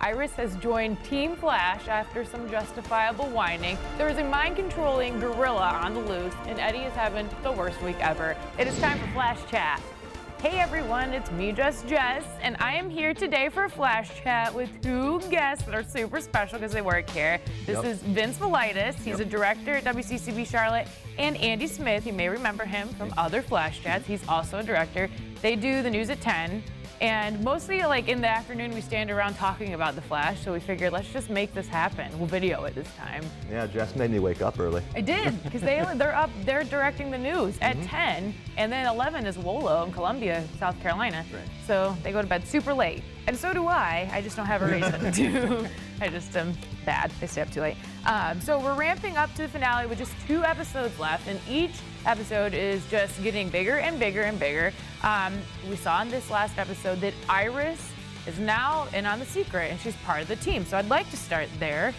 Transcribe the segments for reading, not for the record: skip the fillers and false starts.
Iris has joined Team Flash after some justifiable whining. There is a mind-controlling gorilla on the loose, and Eddie is having the worst week ever. It is time for Flash Chat. Hey everyone, it's me, Jess, and I am here today for a Flash Chat with two guests that are super special because they work here. This is Vince Valaitis, he's a director at WCCB Charlotte, and Andy Smith, you may remember him from other Flash Chats, he's also a director. They do the news at 10. And mostly, like, in the afternoon, we stand around talking about the Flash, so we figured, let's just make this happen. We'll video it this time. Yeah, Jess made me wake up early. I did, because they're directing the news at 10, and then 11 is Wolo in Columbia, South Carolina. Right. So they go to bed super late. And so do I just don't have a reason to. I just am bad, I stay up too late. So we're ramping up to the finale with just 2 episodes left, and each episode is just getting bigger and bigger and bigger. We saw in this last episode that Iris is now in on the secret and she's part of the team. So I'd like to start there.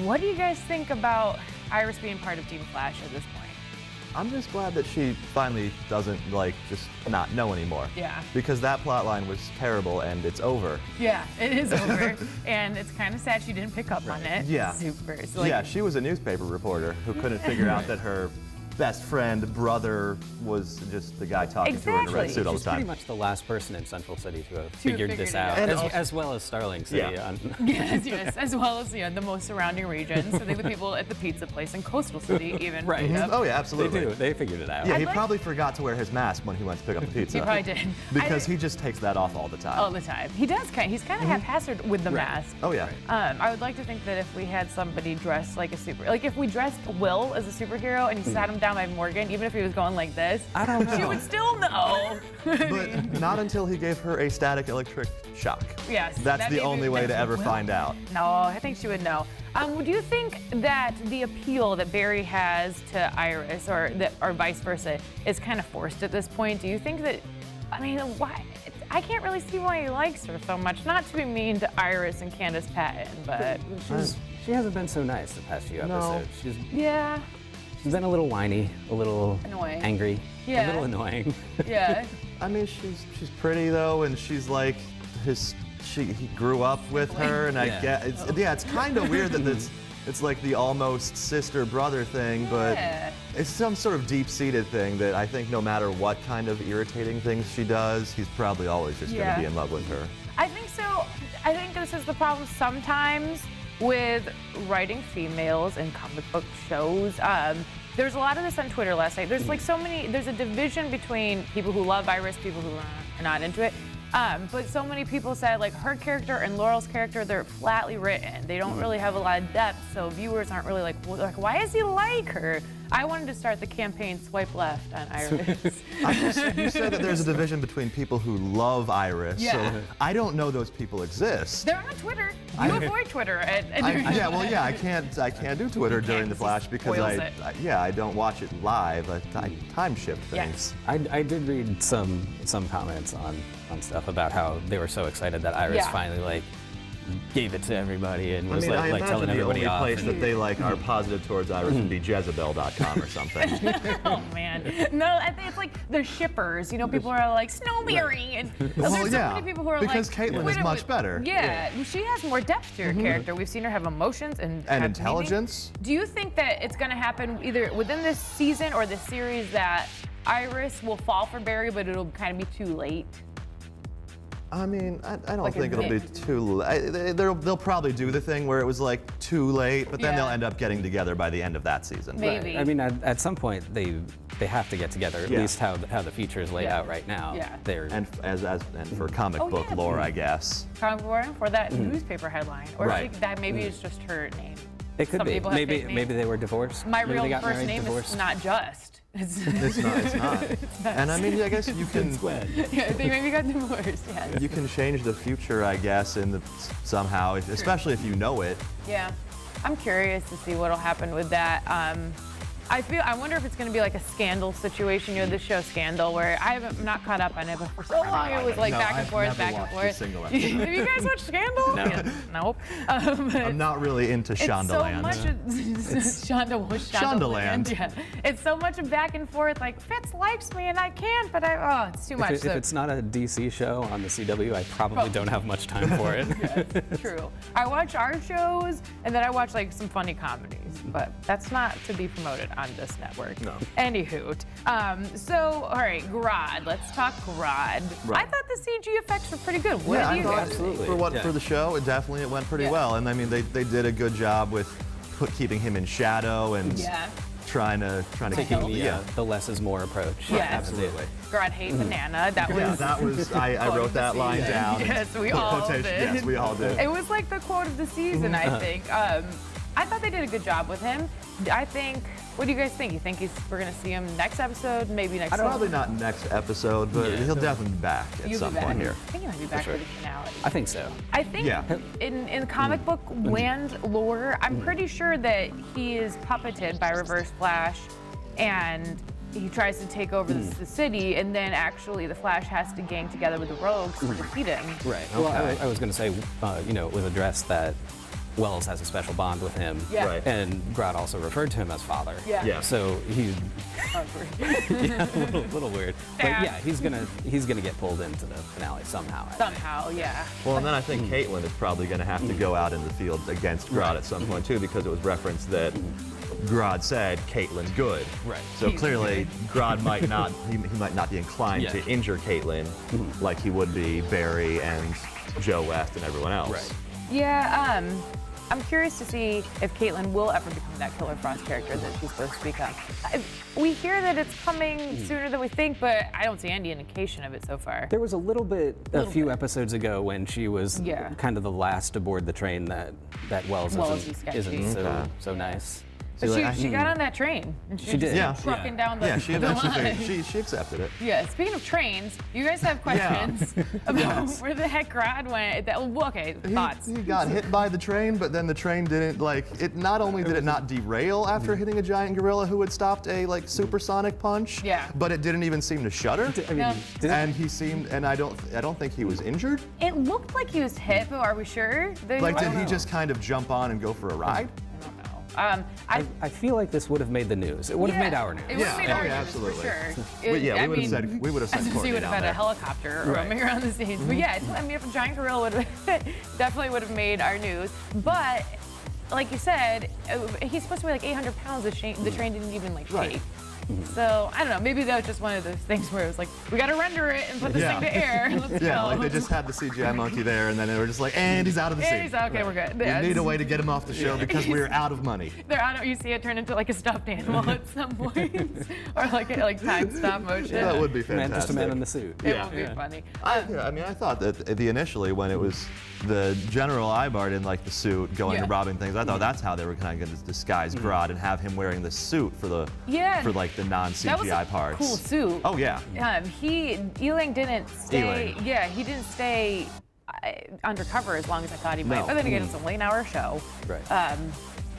What do you guys think about Iris being part of Team Flash at this point? I'm just glad that she finally doesn't, like, just not know anymore. Yeah. Because that plot line was terrible and it's over. Yeah, it is over. And it's kind of sad she didn't pick up on it. Yeah. Super. So, like, yeah, she was a newspaper reporter who couldn't figure out that her best friend, brother, was just the guy talking to her in a red suit all the She's time. pretty much the last person in Central City to have figured this out, And as well as Starling City. Yeah. Yes, as well as the most surrounding regions. So they the people at the pizza place in Coastal City even. Right. picked up. Oh yeah, They absolutely. do. They figured it out. Yeah, he like- probably forgot to wear his mask when he went to pick up the pizza. He probably did. Because he just takes that off all the time. all the time. He does he's kind of haphazard with the mask. Oh yeah. I would like to think that if we had somebody dressed like if we dressed Will as a superhero and he sat him down by Morgan, even if he was going like this, I don't know. she would still know. But not until he gave her a static electric shock. Yes. That's that the maybe- only way to that's ever Will. find out. No, I think she would know. Do you think that the appeal that Barry has to Iris, or vice versa, is kind of forced at this point? Do you think that? I mean, why? I can't really see why he likes her so much. Not to be mean to Iris and Candace Patton, but She hasn't been so nice the past few episodes. yeah, She's been a little whiny, a little Annoying. angry, Yeah. a little annoying. yeah. I mean, she's pretty though, and she's like he grew up with her, and I Yeah. get it's kind of weird that it's like the almost sister brother thing, but Yeah. it's some sort of deep-seated thing that I think no matter what kind of irritating things she does, he's probably always just Yeah. gonna be in love with her. I think so. I think this is the problem sometimes with writing females in comic book shows. There's a lot of this on Twitter last night. There's like there's a division between people who love Iris, people who are not into it. But so many people said like her character and Laurel's character, they're flatly written. They don't really have a lot of depth, so viewers aren't really like, why is he like her? I wanted to start the campaign Swipe Left on Iris. You said that there's a division between people who love Iris, Yeah. so I don't know those people exist. They're on Twitter. You avoid Twitter. I can't do Twitter during the Flash because Spoils I don't watch it live. I time shift things. Yes. I did read some comments on stuff about how they were so excited that Iris finally gave it to everybody and was I like telling imagine the everybody only off. place that they are positive towards Iris would be Jezebel.com or something. Oh man, no, I think it's like the shippers. You know, people are like Snowberry, and Well, there's so yeah, many people who are because like. Caitlyn is wait, much better. Yeah, she has more depth to her character. We've seen her have emotions and have intelligence. meaning. Do you think that it's going to happen either within this season or this series that Iris will fall for Barry, but it'll kind of be too late? I mean, I don't Like think it'll be admit. too late. They'll probably do the thing where it was like too late, but then Yeah. they'll end up getting together by the end of that season. Maybe. I mean, at some point they have to get together. At Yeah. least how the future is laid Yeah. out right now. Yeah. They're And for comic book yeah. lore, I guess. For that newspaper headline, or Right. that maybe it's just her name. it could Some be. people have Maybe fake names. maybe they were divorced. My maybe real they got first married, name divorced. is not Just. It's not. And I mean, I guess you can Yeah, they maybe got divorced. Yeah. you can change the future, I guess, somehow, especially if you know it. Yeah, I'm curious to see what'll happen with that. I wonder if it's going to be like a Scandal situation. You know, this show Scandal, where I'm not caught up on it, but for so long it was like back and forth. Have you guys watched Scandal? No. Yeah, nope. I'm not really into Shondaland. Shondaland. Yeah. It's so much back and forth. Like Fitz likes me and I can't, but it's too much. If it's not a DC show on the CW, I probably don't have much time for it. Yes, true. I watch our shows and then I watch like some funny comedies, but that's not to be promoted on this network. No. Anywho, so all right, Grodd. Let's talk Grodd. Right. I thought the CG effects were pretty good. What Yeah, did you I thought guys absolutely. for the show, it definitely went pretty well. And I mean, they did a good job with keeping him in shadow and trying to Taking keep the less is more approach. Yes. absolutely. Grodd hate banana. That was That was I wrote that line down. Yes, we all did. Yes, we all did. It was like the quote of the season, I think. I thought they did a good job with him. I think. What do you guys think? You think we're gonna see him next episode? Maybe next. Probably not next episode, but he'll definitely be back at some point here. I think he might be back for the finale. I think so. I think in comic book land lore, I'm pretty sure that he is puppeted by Reverse Flash, and he tries to take over the city, and then actually the Flash has to gang together with the Rogues to defeat him. Right. Well, I was going to say, it was addressed that Wells has a special bond with him. Yeah. Right. And Grodd also referred to him as father. Yeah. So he, Awkward. a little weird. But yeah, he's gonna get pulled into the finale somehow. I think. Somehow, yeah. Well, and then I think Caitlin is probably going to have to go out in the field against Grodd at some point too, because it was referenced that Grodd said Caitlin's good. Right. So clearly, Grodd might not be inclined to injure Caitlin like he would be Barry and Joe West and everyone else. Right. Yeah, I'm curious to see if Caitlin will ever become that Killer Frost character that she's supposed to become. We hear that it's coming sooner than we think, but I don't see any indication of it so far. There was a little bit a few episodes ago when she was kind of the last aboard the train that Wells isn't so nice. But she got on that train. And She did. Just trucking down the she eventually she accepted it. Yeah, speaking of trains, you guys have questions about where the heck Grodd went. Thoughts? He got hit by the train, but then the train didn't not only did it not derail after hitting a giant gorilla who had stopped a supersonic punch, but it didn't even seem to shudder. And I don't think he was injured. It looked like he was hit, but are we sure? Did he just kind of jump on and go for a ride? I feel like this would have made the news. It would have made our news. It would have made our news, absolutely. for sure. We would have sent Courtney we would have had down a helicopter roaming around the scenes. But yeah, if a giant gorilla would have definitely would have made our news. But like you said, he's supposed to weigh like 800 pounds. The train didn't even shake. So I don't know. Maybe that was just one of those things where it was like, we got to render it and put this thing to air. Let's go. They just had the CGI monkey there, and then they were just like, and he's out of the scene. He's out. Okay, we're good. We need a way to get him off the show because we're out of money. They're out. You see it turn into a stuffed animal at some point, or like time stop motion. Yeah, that would be fantastic. Just a man in the suit. It would be funny. I thought that initially when it was the General Ibart in the suit going and robbing things, I thought that's how they were kind of going to disguise Grodd and have him wearing the suit for the non-CGI parts. Cool suit. Oh yeah. Ealing didn't stay. Ealing. Yeah, he didn't stay undercover as long as I thought he might. But then again, it's a late-hour show. Right.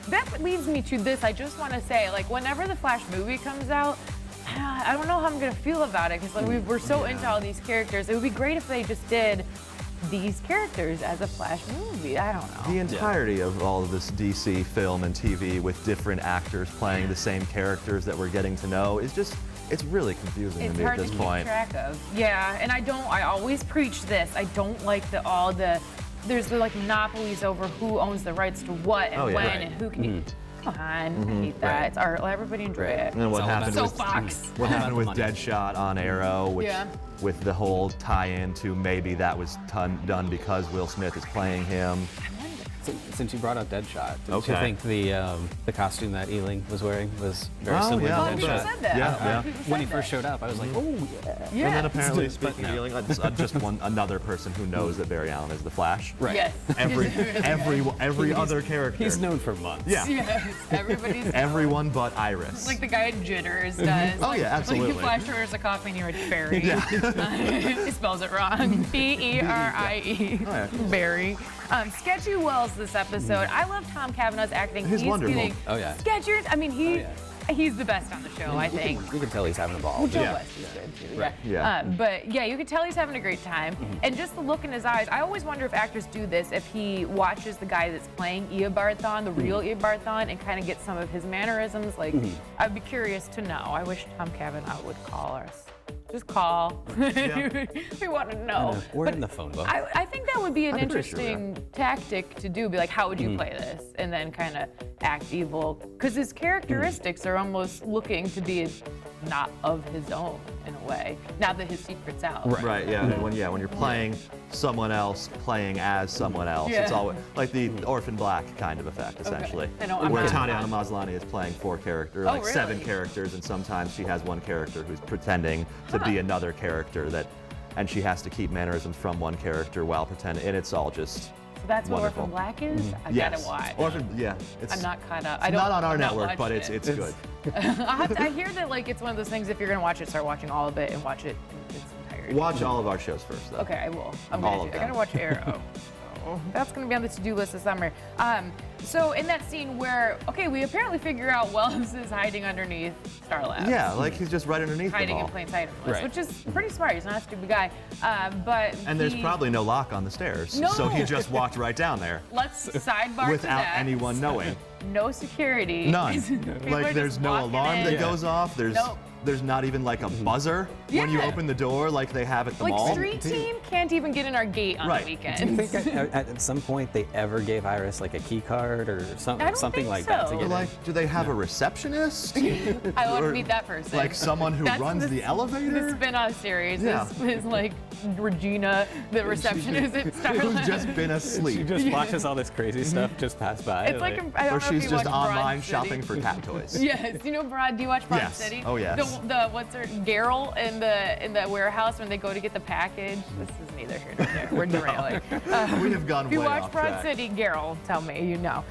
That leads me to this. I just want to say, whenever the Flash movie comes out, I don't know how I'm gonna feel about it because we're so into all these characters. It would be great if they just did these characters as a Flash movie. I don't know. The entirety of all of this DC film and TV with different actors playing the same characters that we're getting to know is just, it's really confusing to me at this point. It's hard to keep track of. Yeah, and I always preach this. I don't like there's monopolies over who owns the rights to what and when and who can. Come on, I hate that. It's art. Let everybody enjoy it. And what happened with money. Deadshot on Arrow, with the whole tie-in to maybe that was done because Will Smith is playing him. Since you brought up Deadshot, did you think the costume that Ealing was wearing was very similar to People Deadshot? said that. Yeah. When he first showed up, I was like, oh yeah. And then apparently, speaking of Ealing, just another person who knows that Barry Allen is the Flash. Right. Yes. Every other character. He's known for months. Yeah. Yes. Everybody's Everyone but Iris. like the guy at Jitters does. Oh yeah, absolutely. Like Flash orders a coffee and you write Barry. He spells it wrong. B-E-R-I-E. Oh, yeah. Barry. Sketchy Wells this episode. I love Tom Cavanaugh's acting. He's wonderful. Getting Oh, yeah. Sketchers. I mean, He's the best on the show, I think. You can tell he's having a ball. Well, Joe West is good too. Right. Yeah. But yeah, you can tell he's having a great time. And just the look in his eyes, I always wonder if actors do this, if he watches the guy that's playing Eobard-thon, the real Eobard-thon, and kind of gets some of his mannerisms. Like, I'd be curious to know. I wish Tom Cavanaugh would call us. Just call. Yeah. We want to know. We're in the phone book. I think that would be an I'm pretty sure we interesting tactic to do. Be like, how would you play this? And then kind of act evil. Because his characteristics are almost looking to be not of his own in a way. Now that his secret's out. Right. Yeah. When you're playing someone else, playing as someone else, it's always like the Orphan Black kind of effect, essentially. I know, I'm where not- Tatiana Maslany is playing 4 characters, like really? 7 characters, and sometimes she has one character who's pretending to be another character and she has to keep mannerisms from one character while pretending, and it's all just. So that's what wonderful. Orphan Black is? I Yes. gotta watch. It's I'm not caught up. It's not on our I've not network, but watched it's it. good. I hear that like it's one of those things. If you're gonna watch it, start watching all of it and watch it in its entirety. Watch all of our shows first, though. Okay, I will. I'm All gonna of do. I gotta them. watch Arrow. So that's gonna be on the to-do list this summer. So in that scene where, okay, we apparently figure out Wells is hiding underneath Star Labs. Yeah, like he's just right underneath them Hiding all. in plain sight of us, Right. which is pretty smart. He's not a stupid guy. But And there's probably no lock on the stairs, No. so he just walked right down there let's sidebar to without that. anyone knowing. No security. None. People Like are there's just no walking alarm in. that goes off. Nope. There's not even like a buzzer when you Yeah. open the door like they have at the Like mall. street team can't even get in our gate on Right. the Do you weekends. think at some point they ever gave Iris like a key card or I something don't something think like that to so. get Or in? like, do they have a receptionist? I want to Or, meet that person. Like someone who That's runs the elevator? The spin-off series Yeah. is like Regina, the receptionist at Who's Starlight. just been She asleep. just watches all this crazy stuff just pass by. It's like I don't Or know she's if you just watch Broad online City. shopping for cat toys. Yes, you know Broad. Do you watch Broad Yes. City? Oh, yes. The what's her Garrel in the warehouse when they go to get the package. This is neither here nor there. We're derailing. We have gone If you way watch off Broad track. City, Garrel, tell me you know.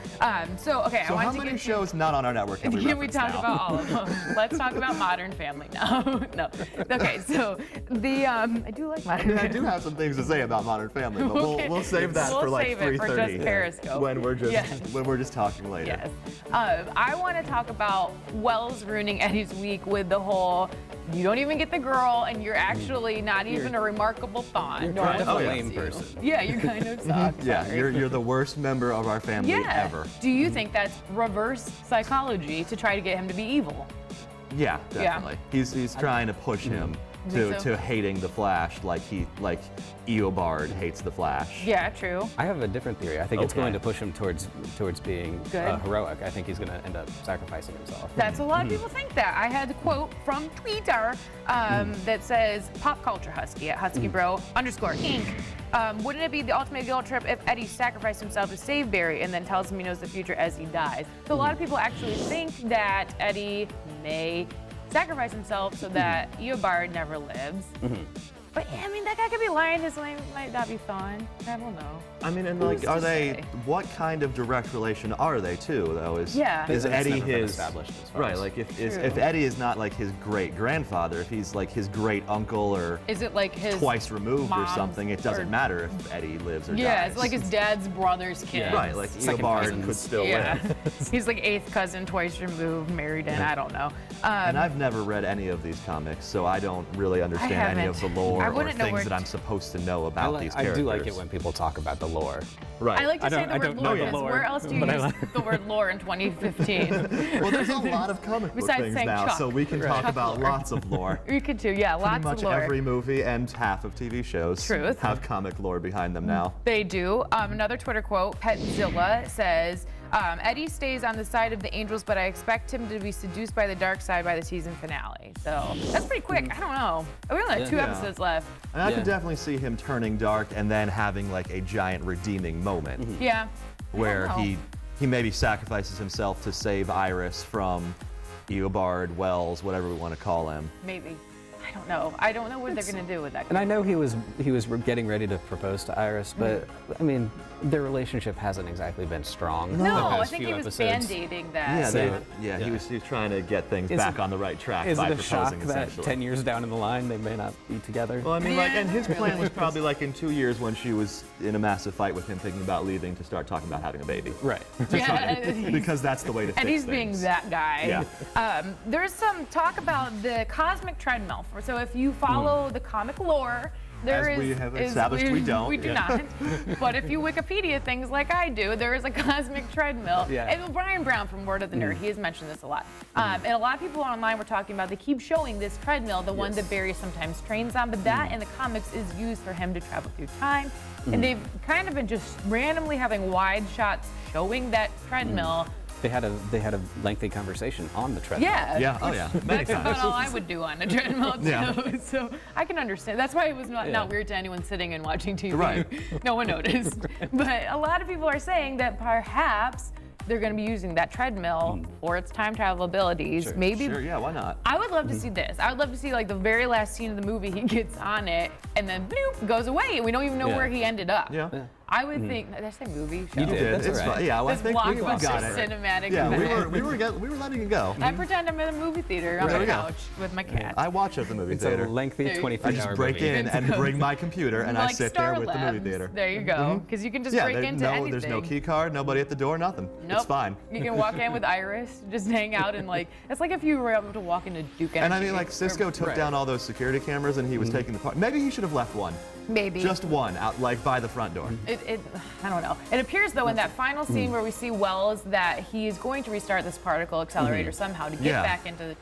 So okay, So I how want to many get shows not on our network have we Can we referenced talk now? about all of them? Let's talk about Modern Family now. No. Okay, so the I do like Modern I Family. do have some things to say about Modern Family, but Okay. we'll save that We'll for like save it for 3:30 just Periscope. when we're just Yes. when we're just talking later. Yes. I want to talk about Wells ruining Eddie's week with the whole you don't even get the girl and you're actually not even a remarkable thought. You're No one kind of a likes lame you. person. Yeah, you kind of suck. Yeah, Sorry. you're the worst member of our family Yeah. ever. Do you think that's reverse psychology to try to get him to be evil? Yeah, definitely. He's trying to push him think so? to hating the Flash like Eobard hates the Flash. Yeah, true. I have a different theory. I think it's Okay. going to push him towards being Good. heroic. I think he's going to end up sacrificing himself. That's a lot of people think that. I had a quote from Twitter that says, "Pop culture husky at huskybro_Inc. Wouldn't it be the ultimate guilt trip if Eddie sacrificed himself to save Barry and then tells him he knows the future as he dies?" So a lot of people actually think that Eddie may sacrifice himself so that Eobard never lives. But I mean, that guy could be lying. His name might not be Thawne. I don't know. I mean, and Who's are to they? say? What kind of direct relation are they too? Though is Yeah. is That's Eddie never been his established as far right? as- Like if True. Eddie is not like his great grandfather, if he's like his great uncle or Is it like his twice removed or mom's something, it doesn't or- matter if Eddie lives or Yeah, dies. it's like his dad's brother's kid. Yeah. right, like Second Eobard cousins. could still Yeah. live. He's like 8th cousin, twice removed, married in, I don't know. And I've never read any of these comics, so I don't really understand any of the haven't. lore I or wouldn't know things where- that I'm supposed to know about these I characters. do like it when people talk about the lore. right. I like to I say don't- the I word don't know lore the because lore, where else do you but I use like- the word lore in 2015? Well, there's a lot of comic book Besides things saying now, Chuck. so we can talk Chuck about lore. lots of lore. We could too, yeah, Pretty lots much of lore. every movie and half of TV shows Truth. have comic lore behind them now. They do. Another Twitter quote, Petzilla says, Eddie stays on the side of the angels, but I expect him to be seduced by the dark side by the season finale. So that's pretty quick. I don't know. We only have 2 Yeah. episodes left. And I Yeah. could definitely see him turning dark and then having like a giant redeeming moment Yeah. where I don't know. he maybe sacrifices himself to save Iris from Eobard, Wells, whatever we want to call him. Maybe. I don't know. I don't know what they're going to do with that. And I know he was getting ready to propose to Iris, but I mean, their relationship hasn't exactly been strong. No, the I past think few he was episodes. band-aiding that. He was trying to get things back on the right track by Is it a shock proposing, that essentially. 10 years down in the line they may not be together? Well, I mean, and his plan was probably like in 2 years when she was in a massive fight with him thinking about leaving to start talking about having a baby. Right. Because that's the way to fix And he's things. being that guy. Yeah. There's some talk about the cosmic treadmill. So if you follow the comic lore, As we have established, we don't. We do not. But if you Wikipedia things like I do, there is a cosmic treadmill. Yeah. And Brian Brown from Word of the Nerd, he has mentioned this a lot. And a lot of people online were talking about, they keep showing this treadmill, the one that Barry sometimes trains on, but that in the comics is used for him to travel through time. And they've kind of been just randomly having wide shots showing that treadmill. They had a lengthy conversation on the treadmill. Yeah, oh yeah. Many That's about times. all I would do on a treadmill too. Yeah. So I can understand. That's why it was not weird to anyone sitting and watching TV. Right. No one noticed. But a lot of people are saying that perhaps they're going to be using that treadmill for its time travel abilities. Sure. Maybe. Sure, yeah, why not? I would love to see this. I would love to see like the very last scene of the movie, he gets on it and then bloop, goes away and we don't even know where he ended up. Yeah. I would think, did I say movie? Show? You did. That's It's all right. fine. Yeah, well, I This think we got blockbuster it. cinematic Yeah, event. we were letting it go. I pretend I'm in a movie theater on There my we go. couch with my cat. I watch at the movie It's theater. a lengthy There you go. 25-hour I just break movie. in and bring my computer and I Like sit Star there with the movie Labs. theater. There you go. Because you can just break into anything. There's no key card, nobody at the door, nothing. Nope. It's fine. You can walk in with Iris, just hang out and like, it's like if you were able to walk into Duke Energy. And I mean, like, Cisco took down all those security cameras and he was taking the part. Maybe he should have left one. Maybe. Just one out, like, by the front door. I don't know. It appears though in that final scene where we see Wells that he is going to restart this particle accelerator somehow to get back into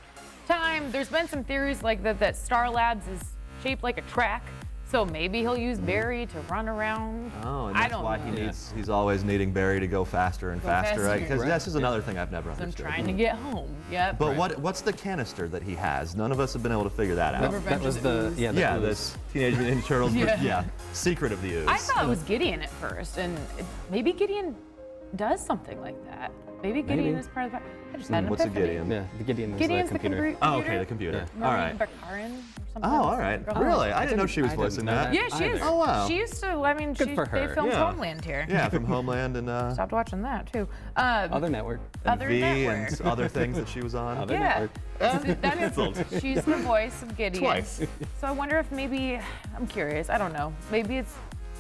time. There's been some theories like that Star Labs is shaped like a track. So maybe he'll use Barry to run around. Oh, and I that's don't why know. he's always needing Barry to go faster and faster, right? Because Right. this is another thing I've never I'm understood. trying to get home. Yep. But what's the canister that he has? None of us have been able to figure that out. Revenge That was of the the Ooze. yeah. The ooze. this Teenage Mutant Ninja Turtles, Secret of the Ooze. I thought it was Gideon at first, and maybe Gideon does something like that. Maybe Gideon is part of the. I just had an What's a epiphany. Gideon? Yeah, the Gideon is Gideon's the computer. Oh, okay, the computer. Remember All right. Bakarin or something? Oh, all right. Really? I didn't know she was I didn't voicing know that. that. Yeah, she is. Either. Oh, wow. She used to. I mean, Good for her. they filmed Yeah. Homeland here. Yeah, from Homeland and Stopped watching that too. Other network. Other V network. and other things that she was on. Other Yeah, network. that is. She's the voice of Gideon. Twice. So I wonder if maybe I'm curious. I don't know. Maybe it's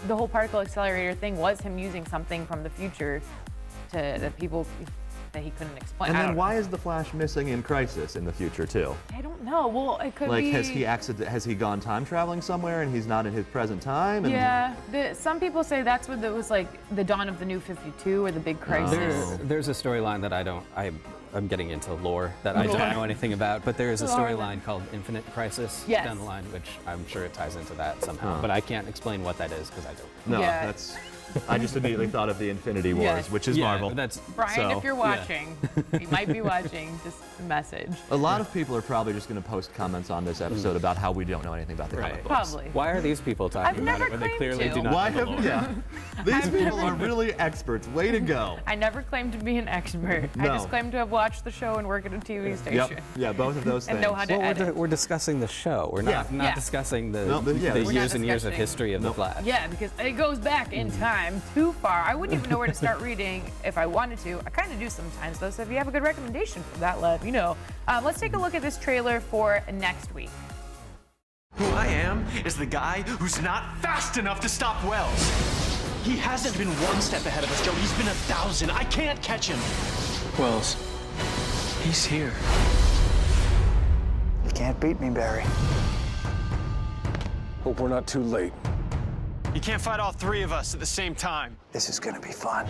the whole particle accelerator thing was him using something from the future to that people that he couldn't explain. And I then don't why is the Flash missing in Crisis in the future too? know. I don't know. Well, it could Like, be. has he gone time traveling somewhere and he's not in his present time? And Yeah, some people say that's what it was like the dawn of the new 52 or the big crisis. There's a storyline that I'm getting into lore that I don't know anything about, but there is a storyline called Infinite Crisis Yes. down the line, which I'm sure it ties into that somehow. But I can't explain what that is because I don't. No, Yeah. that's. I just immediately thought of the Infinity Wars, Yes. which is Marvel. That's Brian, So, if you're watching, you might be watching. Just a message. A lot of people are probably just going to post comments on this episode about how we don't know anything about the comic Right. books. Probably. why are these people talking I've about never it when they claimed clearly to. do not Why know the have lore? These people are really experts. Way to go. I never claimed to be an expert. I No. just claimed to have watched the show and work at a TV station. Yep. Yeah, both of those And things. know how to Well, edit. we're discussing the show. We're not Yeah. discussing the, No, but yeah, the we're not years and years of discussing- history of the Flash. Yeah, because it goes back in time too far. I wouldn't even know where to start reading if I wanted to. I kind of do sometimes, though, so if you have a good recommendation for that, let me know. Let's take a look at this trailer for next week. Who I am is the guy who's not fast enough to stop Wells. He hasn't been one step ahead of us, Joe. He's been 1,000. I can't catch him. Wells, he's here. You can't beat me, Barry. Hope we're not too late. You can't fight all three of us at the same time. This is gonna be fun.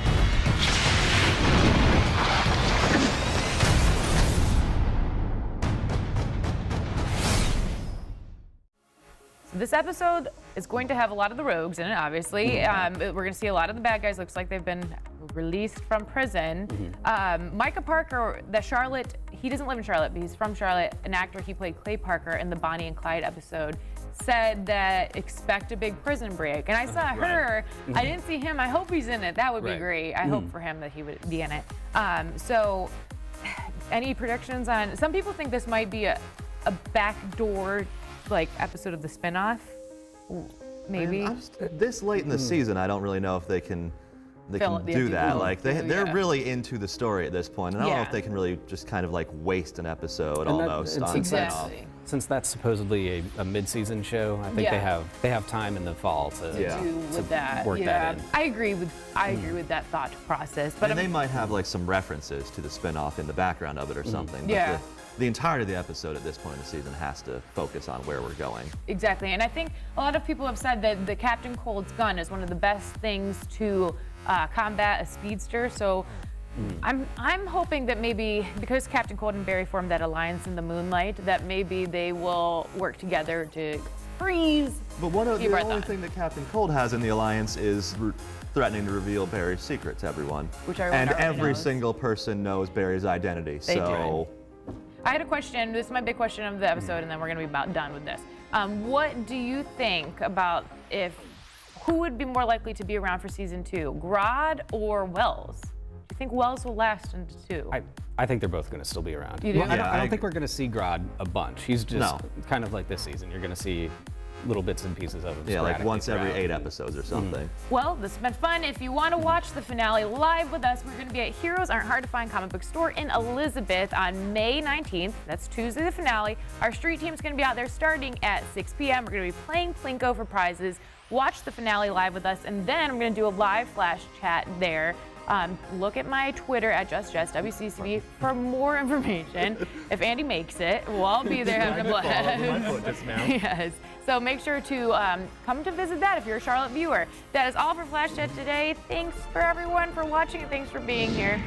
This episode is going to have a lot of the rogues in it, obviously. We're going to see a lot of the bad guys. Looks like they've been released from prison. Micah Parker, that Charlotte, he doesn't live in Charlotte, but he's from Charlotte. An actor, he played Clay Parker in the Bonnie and Clyde episode, said that expect a big prison break. And I saw her. I didn't see him. I hope he's in it. That would be great. I hope for him that he would be in it. So any predictions on, some people think this might be a backdoor like episode of the spinoff. Maybe. This late in the season, I don't really know if they can do that. Like they're really into the story at this point, and I don't know if they can really just kind of like waste an episode almost on exactly. Since that's supposedly a mid-season show, I think they have time in the fall to work that in. I agree with that thought process. But they might have like some references to the spinoff in the background of it or something. But the entirety of the episode at this point in the season has to focus on where we're going. Exactly, and I think a lot of people have said that the Captain Cold's gun is one of the best things to combat a speedster. So I'm hoping that maybe because Captain Cold and Barry formed that alliance in the moonlight, that maybe they will work together to freeze. But the only thing that Captain Cold has in the alliance is threatening to reveal Barry's secret to everyone. Which everyone already every knows. single person knows Barry's identity. They do. I had a question. This is my big question of the episode, and then we're going to be about done with this. What do you think about who would be more likely to be around for season 2, Grodd or Wells? Do you think Wells will last into 2? I think they're both going to still be around. You do? Well, I don't think we're going to see Grodd a bunch. He's just kind of like this season. You're going to see little bits and pieces of him. Yeah, like once every 8 episodes or something. Well, this has been fun. If you want to watch the finale live with us, we're going to be at Heroes Aren't Hard to Find comic book store in Elizabeth on May 19th. That's Tuesday, the finale. Our street team's going to be out there starting at 6 p.m. We're going to be playing Plinko for prizes. Watch the finale live with us, and then I'm going to do a live flash chat there. Look at my Twitter at Jess WCCB for more information. If Andy makes it, we'll all be there having a blast. Yes. So make sure to come to visit that if you're a Charlotte viewer. That is all for Flash Chat today. Thanks for everyone for watching and thanks for being here.